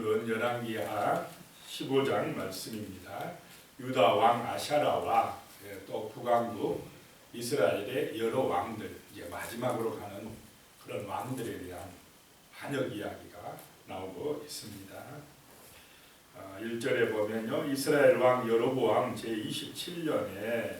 오늘은 열왕기하 15장 말씀입니다. 유다 왕 아샤라와 또 북왕국 이스라엘의 여러 왕들, 이제 마지막으로 가는 그런 왕들에 대한 반역 이야기가 나오고 있습니다. 1절에 보면요, 이스라엘 왕 여로보암 제27년에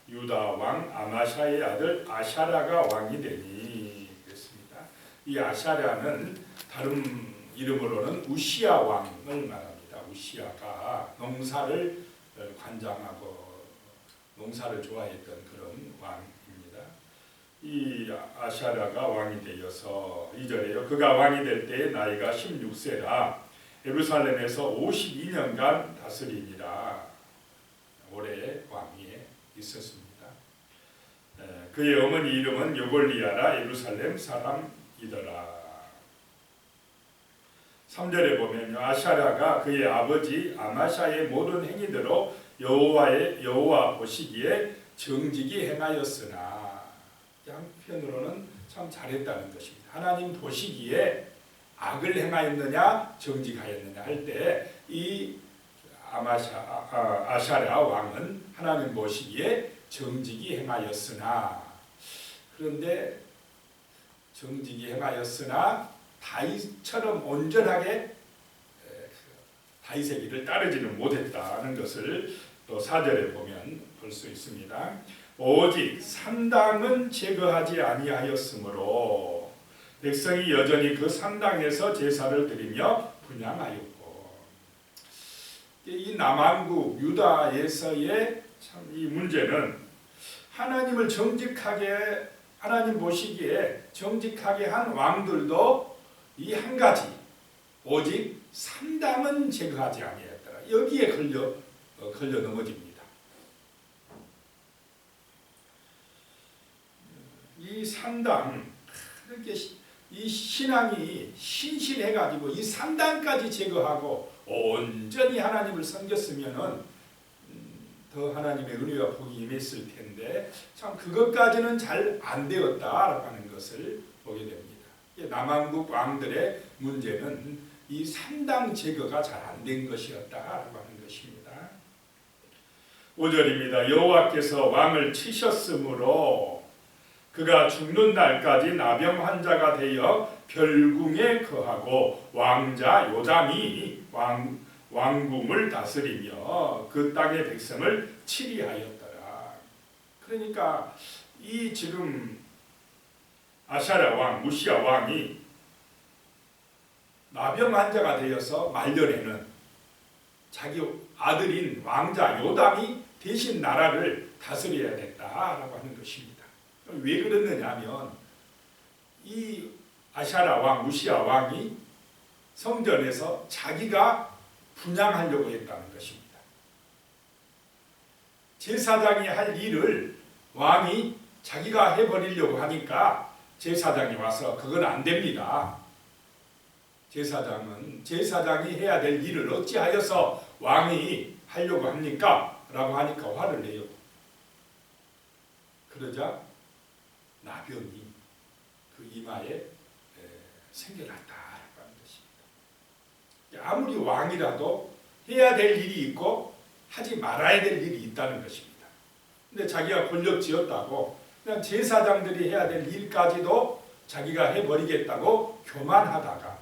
유다 왕 아마샤의 아들 아샤라가 왕이 되니 그랬습니다. 이 아샤라는 다른 이름으로는 우시야 왕을 말합니다. 우시야가 농사를 관장하고 농사를 좋아했던 그런 왕입니다. 이 아샤라가 왕이 되어서 2절에요. 그가 왕이 될 때의 나이가 16세라 예루살렘에서 52년간 다스리니라. 오래 왕위에 있었습니다. 그의 어머니 이름은 요골리아라 예루살렘 사람이더라. 3절에 보면요, 아샤라가 그의 아버지 아마샤의 모든 행위대로 여호와 보시기에 정직이 행하였으나, 한편으로는 참 잘했다는 것입니다. 하나님 보시기에 악을 행하였느냐 정직하였느냐 할 때 이 아샤라 왕은 하나님 보시기에 정직이 행하였으나, 그런데 정직이 행하였으나 다윗처럼 온전하게 다윗의 길을 따르지는 못했다는 것을 또 4절에 보면 볼 수 있습니다. 오직 산당은 제거하지 아니하였으므로 백성이 여전히 그 산당에서 제사를 드리며 분향하였고, 이 남왕국 유다에서의 참 이 문제는 하나님을 정직하게, 하나님 보시기에 정직하게 한 왕들도 이 한 가지, 오직 산당은 제거하지 아니하였더라. 여기에 걸려 넘어집니다. 이 산당, 이렇게 이 신앙이 신실해가지고 이 산당까지 제거하고 온전히 하나님을 섬겼으면은 더 하나님의 은혜와 복이 임했을 텐데 참 그것까지는 잘 안 되었다라고 하는 것을 보게 됩니다. 남왕국 왕들의 문제는 이 산당 제거가 잘 안 된 것이었다라고 하는 것입니다. 5절입니다. 여호와께서 왕을 치셨으므로 그가 죽는 날까지 나병 환자가 되어 별궁에 거하고 왕자 요담이 왕궁을 다스리며 그 땅의 백성을 치리하였더라. 그러니까 이 지금 아샤라 왕, 우시야 왕이 나병 환자가 되어서 말년에는 자기 아들인 왕자 요담이 대신 나라를 다스려야 됐다라고 하는 것입니다. 왜 그랬느냐 하면 이 아샤라 왕, 우시야 왕이 성전에서 자기가 분향하려고 했다는 것입니다. 제사장이 할 일을 왕이 자기가 해버리려고 하니까 제사장이 와서 그건 안 됩니다. 제사장이 해야 될 일을 어찌하여서 왕이 하려고 합니까? 라고 하니까 화를 내요. 그러자 나병이 그 이마에 생겨났다라고 하는 것입니다. 아무리 왕이라도 해야 될 일이 있고 하지 말아야 될 일이 있다는 것입니다. 근데 자기가 권력 쥐었다고 그냥 제사장들이 해야 될 일까지도 자기가 해버리겠다고 교만하다가,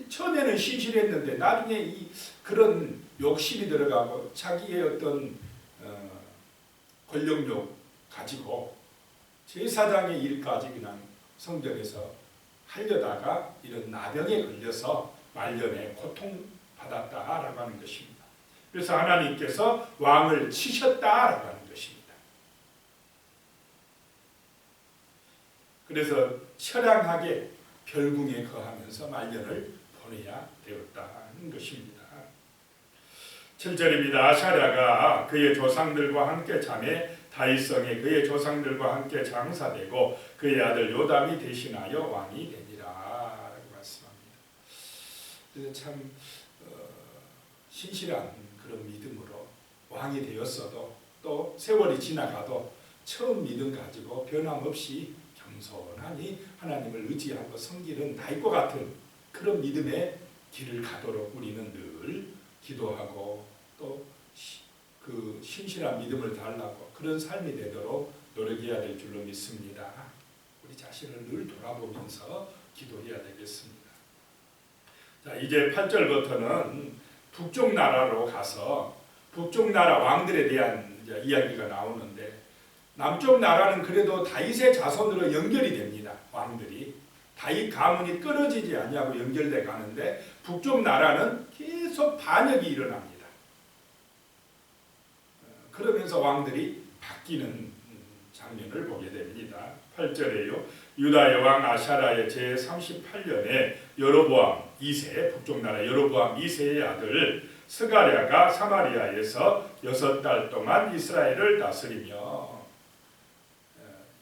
처음에는 신실했는데 나중에 그런 욕심이 들어가고 자기의 어떤 권력욕 가지고 제사장의 일까지 그냥 성전에서 하려다가 이런 나병에 걸려서 말년에 고통받았다라고 하는 것입니다. 그래서 하나님께서 왕을 치셨다라고 하는 것입니다. 그래서 처량하게 별궁에 거하면서 말년을 보내야 되었다는 것입니다. 7절입니다. 아샤랴가 그의 조상들과 함께 잠에 다윗성에 그의 조상들과 함께 장사되고 그의 아들 요담이 대신하여 왕이 되니라 라고 말씀합니다. 그래서 참 신실한 그런 믿음으로 왕이 되었어도 또 세월이 지나가도 처음 믿음 가지고 변함없이 겸손하니 하나님을 의지하고 섬기는 다윗과 같은 그런 믿음의 길을 가도록 우리는 늘 기도하고 또 그 신실한 믿음을 달라고 그런 삶이 되도록 노력해야 될 줄로 믿습니다. 우리 자신을 늘 돌아보면서 기도해야 되겠습니다. 자, 이제 8절부터는 북쪽 나라로 가서 북쪽 나라 왕들에 대한 이야기가 나오는데, 남쪽 나라는 그래도 다윗의 자손으로 연결이 됩니다. 왕들이 다윗 가문이 끊어지지 아니하고 연결돼 가는데, 북쪽 나라는 계속 반역이 일어납니다. 그러면서 왕들이 바뀌는 장면을 보게 됩니다. 8절에요. 유다의 왕 아샤라의 제38년에 여로보암 2세, 북쪽 나라 여로보암 2세의 아들 스가랴가 사마리아에서 6달 동안 이스라엘을 다스리며,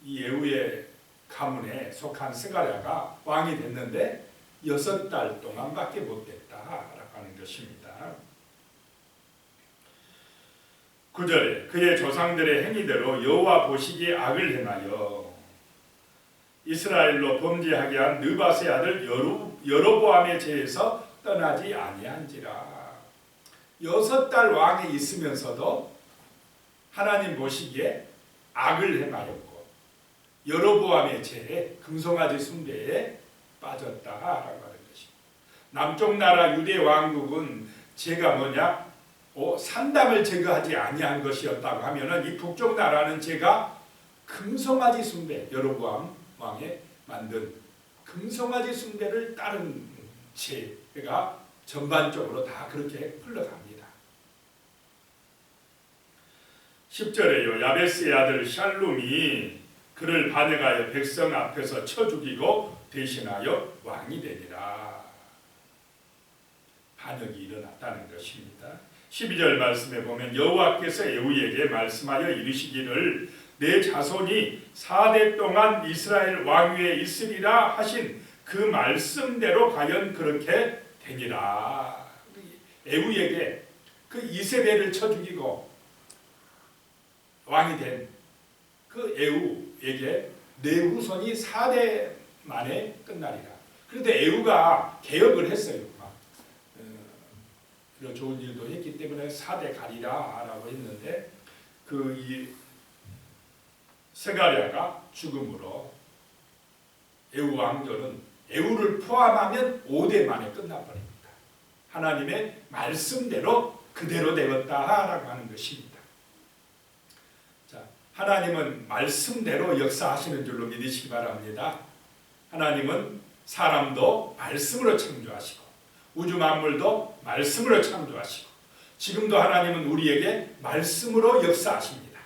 이 예후의 가문에 속한 스가랴가 왕이 됐는데 6달 동안밖에 못 됐다라고 하는 것입니다. 9절에 그의 조상들의 행위대로 여호와 보시기에 악을 행하여 이스라엘로 범죄하게 한 느밧의 아들 여로보암의 죄에서 떠나지 아니한지라. 6달 왕에 있으면서도 하나님 보시기에 악을 행하였고 여로보암의 죄에 금송아지 숭배에 빠졌다라고 하는 것입니다. 남쪽 나라 유대 왕국은 죄가 뭐냐? 산담을 제거하지 아니한 것이었다고 하면은, 이 북쪽 나라는 죄가 금송아지 숭배, 여로보암 왕에 만든 금송아지 숭배를 따른 죄가 전반적으로 다 그렇게 흘러갑니다. 10절에요. 야베스의 아들 샬룸이 그를 반역하여 백성 앞에서 쳐 죽이고 대신하여 왕이 되니라. 반역이 일어났다는 것입니다. 12절 말씀에 보면 여호와께서 예후에게 말씀하여 이르시기를 내 자손이 4대 동안 이스라엘 왕위에 있으리라 하신 그 말씀대로 과연 그렇게 되니라. 예후에게 그 이세벨을 쳐 죽이고 왕이 된 그 예후에게 내 후손이 4대 만에 끝나리라. 그런데 예후가 개혁을 했어요. 좋은 일도 했기 때문에 4대 가리라 라고 했는데, 이 스가랴가 죽음으로 예후 왕조는 예후를 포함하면 5대 만에 끝나버립니다. 하나님의 말씀대로 그대로 되었다라고 하는 것입니다. 자, 하나님은 말씀대로 역사하시는 줄로 믿으시기 바랍니다. 하나님은 사람도 말씀으로 창조하시고 우주 만물도 말씀으로 창조하시고, 지금도 하나님은 우리에게 말씀으로 역사하십니다.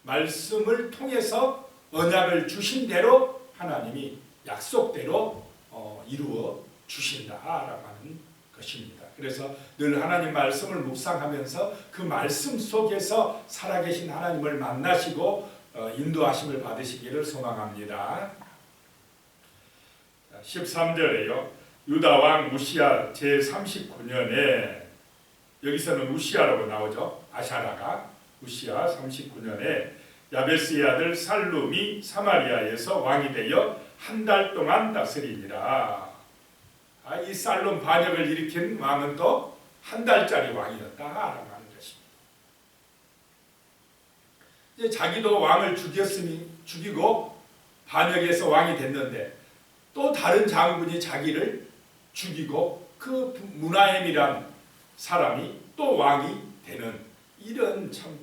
말씀을 통해서 언약을 주신 대로 하나님이 약속대로 이루어 주신다라고 하는 것입니다. 그래서 늘 하나님 말씀을 묵상하면서 그 말씀 속에서 살아계신 하나님을 만나시고 인도하심을 받으시기를 소망합니다. 13절에요. 유다 왕 우시야 제39년에, 여기서는 우시야라고 나오죠. 아샤라가 우시야 39년에 야베스의 아들 살룸이 사마리아에서 왕이 되어 1달 동안 다스리니라. 이 살룸 반역을 일으킨 왕은 또 1달짜리 왕이었다라고 하는 것입니다. 이제 자기도 왕을 죽이고 반역해서 왕이 됐는데, 또 다른 장군이 자기를 죽이고 그 무나엠이란 사람이 또 왕이 되는, 이런 참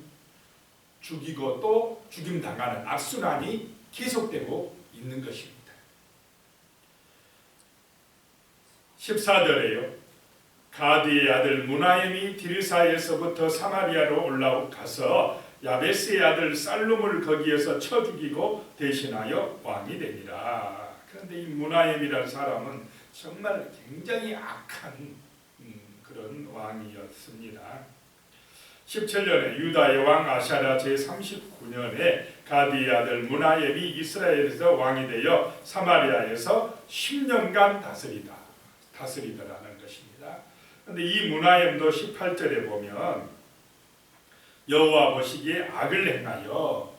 죽이고 또 죽임당하는 악순환이 계속되고 있는 것입니다. 14절에요. 가디의 아들 무나엠이 디르사에서부터 사마리아로 올라가서 야베스의 아들 살룸을 거기에서 쳐 죽이고 대신하여 왕이 되니라. 그런데 이 무나엠이라는 사람은 정말 굉장히 악한 그런 왕이었습니다. 17년에 유다의 왕 아샤라 제39년에 가디의 아들 무나엠이 이스라엘에서 왕이 되어 사마리아에서 10년간 다스리더라는 것입니다. 그런데 이 무나엠도 18절에 보면 여호와 보시기에 악을 행하여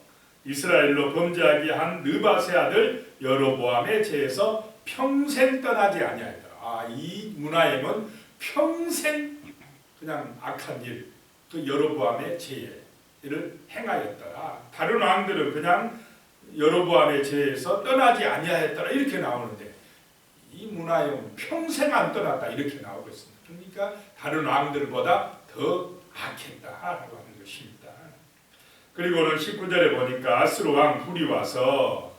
이스라엘로 범죄하게 한 느밧의 아들 여로보암의 죄에서 평생 떠나지 아니하였더라. 이 문하임은 평생 그냥 악한 일, 그 여로보암의 죄를 행하였더라. 다른 왕들은 그냥 여로보암의 죄에서 떠나지 아니하였더라 이렇게 나오는데 이 문하임은 평생 안 떠났다 이렇게 나오고 있습니다. 그러니까 다른 왕들보다 더 악했다라고 하는 것입니다. 그리고는 19절에 보니까 아수르 왕 훌이 와서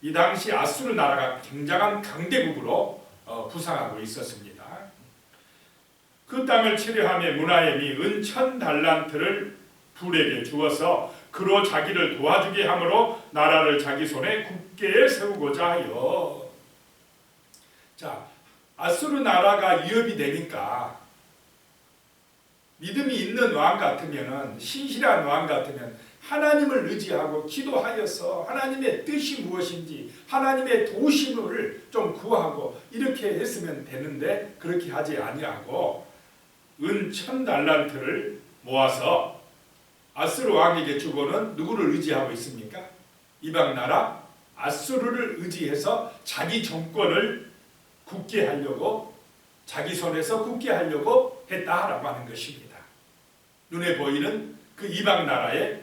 이 당시 아수르 나라가 굉장한 강대국으로 부상하고 있었습니다. 그 땅을 치료하며 문하임이 은 1000달란트를 훌에게 주어서 그로 자기를 도와주게 함으로 나라를 자기 손에 굳게 세우고자 하여. 자, 아수르 나라가 위협이 되니까 믿음이 있는 왕 같으면, 신실한 왕 같으면 하나님을 의지하고 기도하여서 하나님의 뜻이 무엇인지 하나님의 도심을 좀 구하고 이렇게 했으면 되는데 그렇게 하지 아니하고 은 1000달란트를 모아서 아수르 왕에게 주고는 누구를 의지하고 있습니까? 이방 나라 아수르를 의지해서 자기 정권을 굳게 하려고, 자기 손에서 굳게 하려고 했다라고 하는 것입니다. 눈에 보이는 그 이방 나라의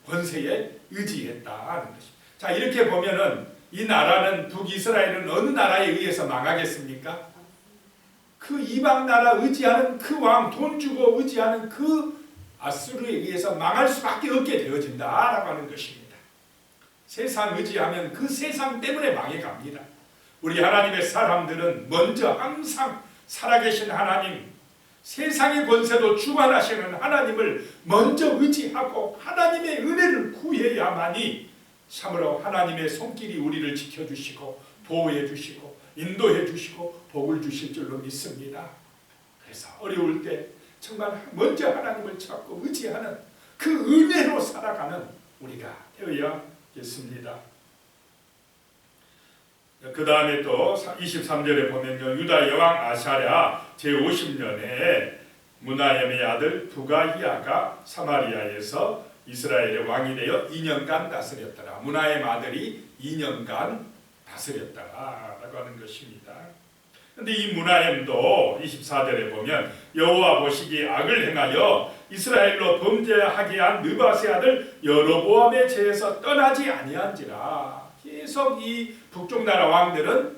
권세에 의지했다는 것입니다. 자, 이렇게 보면은 이 나라는, 북이스라엘은 어느 나라에 의해서 망하겠습니까? 그 이방 나라 의지하는 그 왕, 돈 주고 의지하는 그 아수르에 의해서 망할 수밖에 없게 되어진다라고 하는 것입니다. 세상 의지하면 그 세상 때문에 망해갑니다. 우리 하나님의 사람들은 먼저 항상 살아계신 하나님, 세상의 권세도 주관하시는 하나님을 먼저 의지하고 하나님의 은혜를 구해야만이 참으로 하나님의 손길이 우리를 지켜주시고 보호해 주시고 인도해 주시고 복을 주실 줄로 믿습니다. 그래서 어려울 때 정말 먼저 하나님을 찾고 의지하는 그 은혜로 살아가는 우리가 되어야겠습니다. 그 다음에 또 23절에 보면요, 유다 여왕 아샤랴 제50년에 문하임의 아들 부가히야가 사마리아에서 이스라엘의 왕이 되어 2년간 다스렸더라. 문하임 아들이 2년간 다스렸다라고 하는 것입니다. 그런데 이 문하임도 24절에 보면 여호와 보시기에 악을 행하여 이스라엘로 범죄하게 한 느밧의 아들 여로보암의 죄에서 떠나지 아니한지라. 계속 이 북쪽 나라 왕들은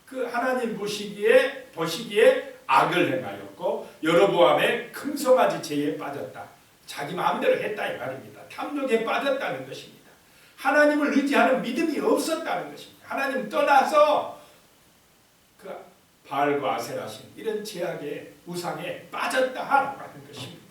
그 하나님 보시기에 악을 행하였고 여로보암의 금송아지 죄에 빠졌다. 자기 마음대로 했다 이 말입니다. 탐욕에 빠졌다는 것입니다. 하나님을 의지하는 믿음이 없었다는 것입니다. 하나님 떠나서 그 바알과 아세라신 이런 제약의 우상에 빠졌다라고 하는 것입니다.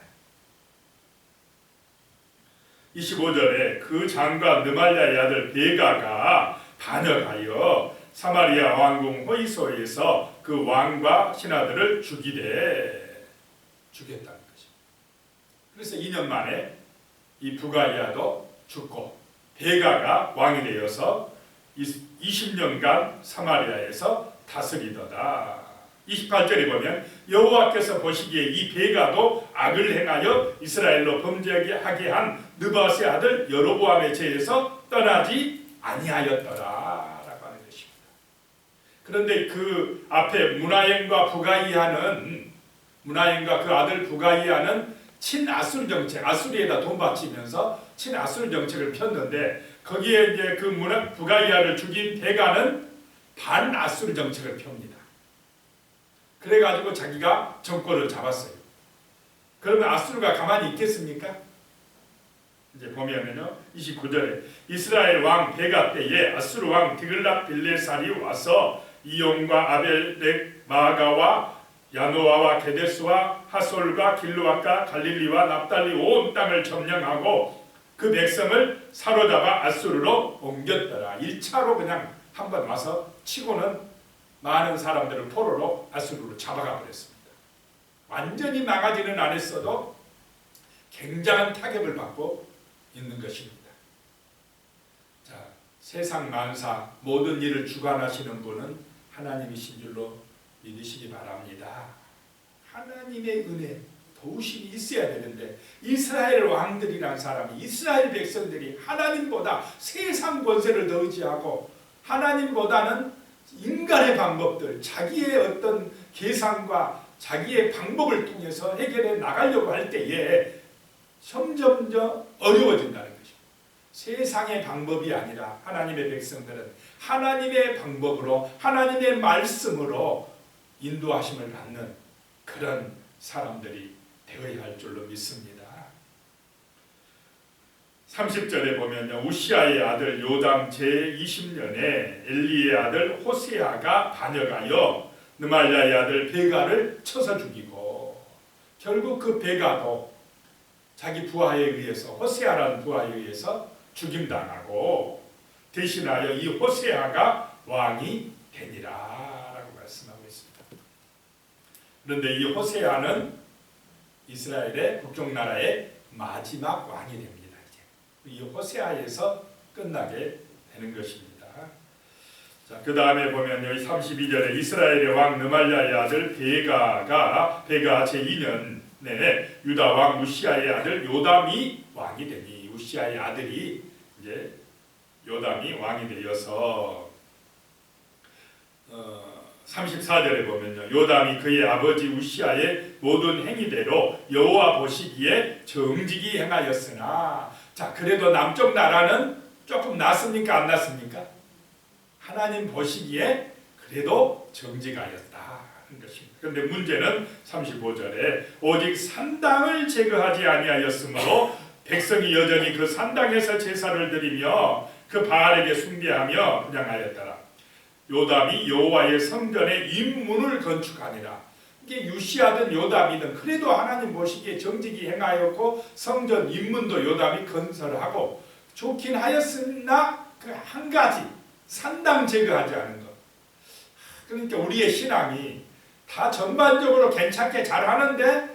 25절에 그 장관 느말랴의 아들 베가가 반역하여 사마리아 왕궁 호이소에서 그 왕과 신하들을 죽였다는 것입니다. 그래서 2년 만에 이 부가이아도 죽고 베가가 왕이 되어서 20년간 사마리아에서 다스리더다. 28절에 보면 여호와께서 보시기에 이 베가도 악을 행하여 이스라엘로 범죄하게 한 느밧의 아들 여로보암의 죄에서 떠나지 아니하였더라라고 하는 것입니다. 그런데 그 앞에 문하임과 그 아들 부가이아는 친아수르 정책, 아수리에다 돈 바치면서 친아수르 정책을 폈는데 거기에 이제 그 부가이아를 죽인 베가는 반아수르 정책을 펴니다. 그래가지고 자기가 정권을 잡았어요. 그러면 아수르가 가만히 있겠습니까? 이제 보면은요, 29절에 이스라엘 왕 베가 때에 아수르 왕 디글랏 빌레살이 와서 이용과 아벨렉 마가와 야노아와 게데스와 하솔과 길르앗과 갈릴리와 납달리 온 땅을 점령하고 그 백성을 사로잡아 아수르로 옮겼더라. 1차로 그냥 한번 와서 치고는 많은 사람들을 포로로 아수르로 잡아가 버렸습니다. 완전히 망하지는 않았어도 굉장한 타격을 받고 있는 것입니다. 자, 세상 만사 모든 일을 주관하시는 분은 하나님이신 줄로 믿으시기 바랍니다. 하나님의 은혜, 도우심이 있어야 되는데 이스라엘 왕들이란 사람이, 이스라엘 백성들이 하나님보다 세상 권세를 더 의지하고 하나님보다는 인간의 방법들, 자기의 어떤 계산과 자기의 방법을 통해서 해결해 나가려고 할 때에 점점점 어려워진다는 것입니다. 세상의 방법이 아니라 하나님의 백성들은 하나님의 방법으로, 하나님의 말씀으로 인도하심을 받는 그런 사람들이 되어야 할 줄로 믿습니다. 30절에 보면요, 우시아의 아들 요담 제20년에 엘리의 아들 호세아가 반역하여 느말랴의 아들 베가를 쳐서 죽이고, 결국 그 베가도 자기 부하에 의해서, 호세아라는 부하에 의해서 죽임당하고, 대신하여 이 호세아가 왕이 되니라 라고 말씀하고 있습니다. 그런데 이 호세아는 이스라엘의 북쪽나라의 마지막 왕이 됩니다. 이 호세아에서 끝나게 되는 것입니다. 자, 그 다음에 보면요, 32절에 이스라엘의 왕 느말랴의 아들 베가 제2년에 유다 왕 우시아의 아들 요담이 왕이 되니, 우시아의 아들이 이제 요담이 왕이 되어서 34절에 보면요, 요담이 그의 아버지 우시아의 모든 행위대로 여호와 보시기에 정직히 행하였으나, 자, 그래도 남쪽 나라는 조금 낫습니까? 안 낫습니까? 하나님 보시기에 그래도 정직하였다 하는 것입니다. 그런데 문제는 35절에 오직 산당을 제거하지 아니하였으므로 백성이 여전히 그 산당에서 제사를 드리며 그 바알에게 숭배하며 분향하였더라. 요담이 여호와의 성전의 입문을 건축하니라. 이게 유시하든 요담이든 그래도 하나님 보시기에 정직히 행하였고 성전 입문도 요담이 건설하고 좋긴 하였으나 그 한 가지 산당 제거하지 않은 것. 그러니까 우리의 신앙이 다 전반적으로 괜찮게 잘하는데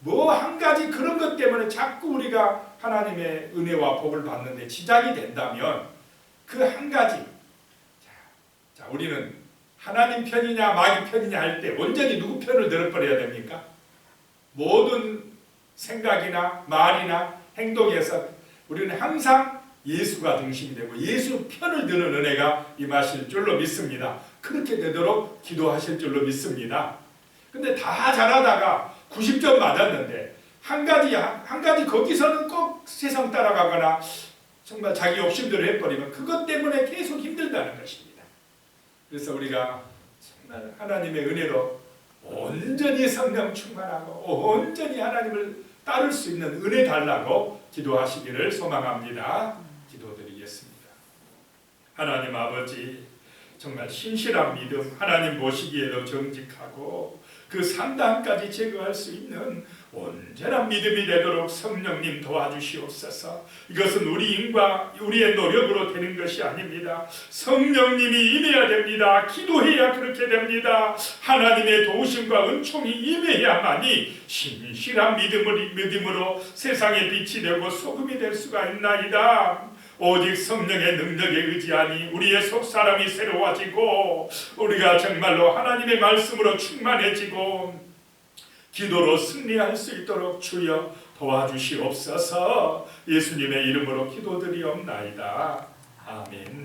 뭐 한 가지 그런 것 때문에 자꾸 우리가 하나님의 은혜와 복을 받는데 지장이 된다면 그 한 가지, 자, 우리는 하나님 편이냐 마귀 편이냐 할 때 온전히 누구 편을 들어버려야 됩니까? 모든 생각이나 말이나 행동에서 우리는 항상 예수가 중심이 되고 예수 편을 드는 은혜가 임하실 줄로 믿습니다. 그렇게 되도록 기도하실 줄로 믿습니다. 근데 다 잘하다가 90점 맞았는데 한 가지 거기서는 꼭 세상 따라가거나 정말 자기 욕심대로 해버리면 그것 때문에 계속 힘들다는 것입니다. 그래서 우리가 정말 하나님의 은혜로 온전히 성령 충만하고 온전히 하나님을 따를 수 있는 은혜 달라고 기도하시기를 소망합니다. 기도드리겠습니다. 하나님 아버지, 정말 신실한 믿음, 하나님 보시기에도 정직하고 그 산당까지 제거할 수 있는 온전한 믿음이 되도록 성령님 도와주시옵소서. 이것은 우리 힘과 우리의 노력으로 되는 것이 아닙니다. 성령님이 임해야 됩니다. 기도해야 그렇게 됩니다. 하나님의 도우심과 은총이 임해야만이 신실한 믿음으로 세상의 빛이 되고 소금이 될 수가 있나이다. 오직 성령의 능력에 의지하니 우리의 속사람이 새로워지고 우리가 정말로 하나님의 말씀으로 충만해지고 기도로 승리할 수 있도록 주여 도와주시옵소서. 예수님의 이름으로 기도드리옵나이다. 아멘.